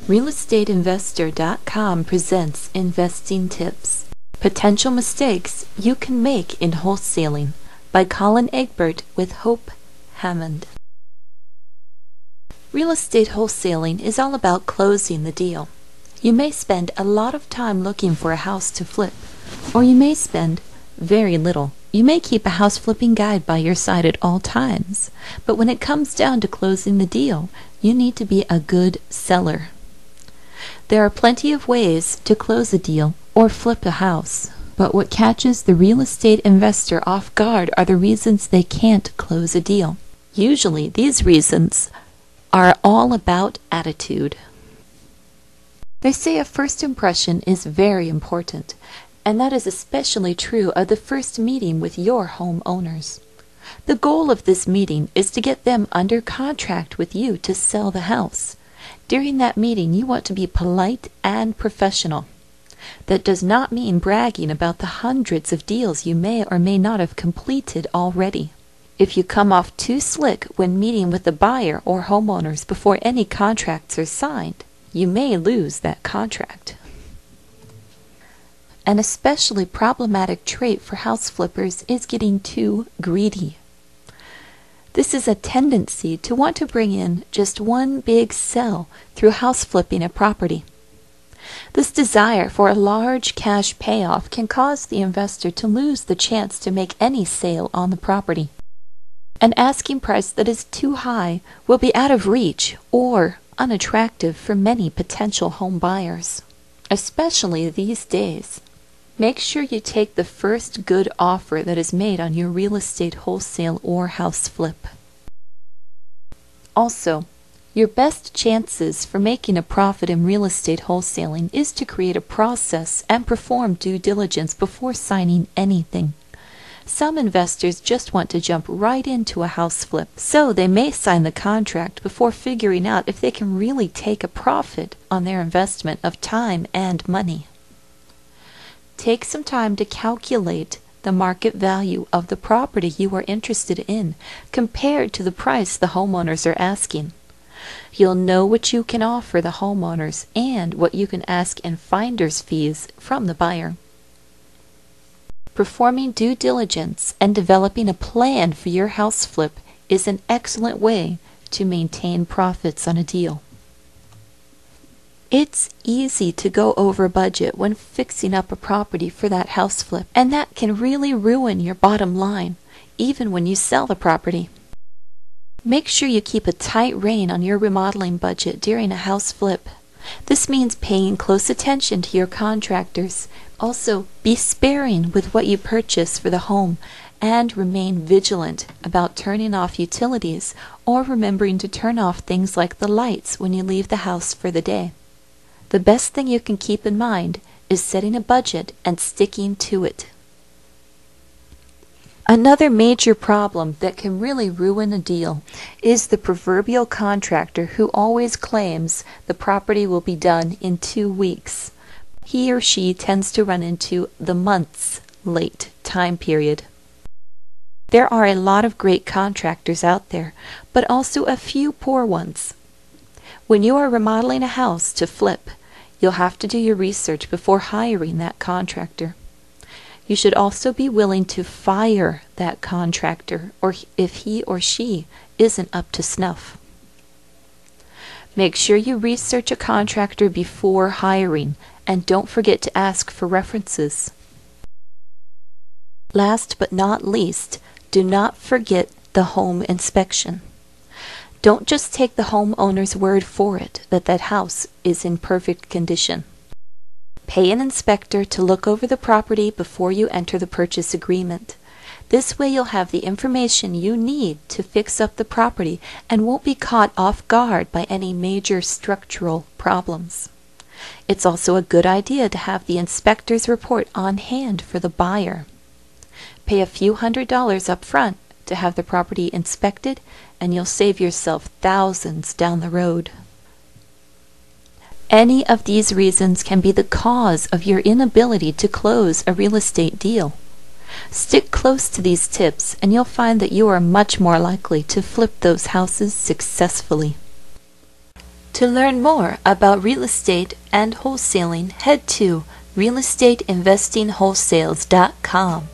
RealEstateInvestor.com presents Investing Tips. Potential Mistakes You Can Make in Wholesaling by Colin Egbert with Hope Hammond. Real estate wholesaling is all about closing the deal. You may spend a lot of time looking for a house to flip, or you may spend very little. You may keep a house flipping guide by your side at all times, but when it comes down to closing the deal, you need to be a good seller. There are plenty of ways to close a deal or flip a house, but what catches the real estate investor off guard are the reasons they can't close a deal. Usually, these reasons are all about attitude. They say a first impression is very important, and that is especially true of the first meeting with your homeowners. The goal of this meeting is to get them under contract with you to sell the house. During that meeting, you want to be polite and professional. That does not mean bragging about the hundreds of deals you may or may not have completed already. If you come off too slick when meeting with the buyer or homeowners before any contracts are signed, you may lose that contract. An especially problematic trait for house flippers is getting too greedy. This is a tendency to want to bring in just one big sell through house flipping a property. This desire for a large cash payoff can cause the investor to lose the chance to make any sale on the property. An asking price that is too high will be out of reach or unattractive for many potential home buyers, especially these days. Make sure you take the first good offer that is made on your real estate wholesale or house flip. Also, your best chances for making a profit in real estate wholesaling is to create a process and perform due diligence before signing anything. Some investors just want to jump right into a house flip, so they may sign the contract before figuring out if they can really take a profit on their investment of time and money. Take some time to calculate the market value of the property you are interested in compared to the price the homeowners are asking. You'll know what you can offer the homeowners and what you can ask in finder's fees from the buyer. Performing due diligence and developing a plan for your house flip is an excellent way to maintain profits on a deal. It's easy to go over budget when fixing up a property for that house flip, and that can really ruin your bottom line, even when you sell the property. Make sure you keep a tight rein on your remodeling budget during a house flip. This means paying close attention to your contractors. Also, be sparing with what you purchase for the home, and remain vigilant about turning off utilities or remembering to turn off things like the lights when you leave the house for the day. The best thing you can keep in mind is setting a budget and sticking to it. Another major problem that can really ruin a deal is the proverbial contractor who always claims the property will be done in 2 weeks. He or she tends to run into the months late time period. There are a lot of great contractors out there, but also a few poor ones. When you are remodeling a house to flip, you'll have to do your research before hiring that contractor. You should also be willing to fire that contractor or if he or she isn't up to snuff. Make sure you research a contractor before hiring, and don't forget to ask for references. Last but not least, do not forget the home inspection. Don't just take the homeowner's word for it that that house is in perfect condition. Pay an inspector to look over the property before you enter the purchase agreement. This way you'll have the information you need to fix up the property and won't be caught off guard by any major structural problems. It's also a good idea to have the inspector's report on hand for the buyer. Pay a few $100s up front to have the property inspected, and you'll save yourself thousands down the road. Any of these reasons can be the cause of your inability to close a real estate deal. Stick close to these tips and you'll find that you are much more likely to flip those houses successfully. To learn more about real estate and wholesaling, head to realestateinvestingwholesales.com.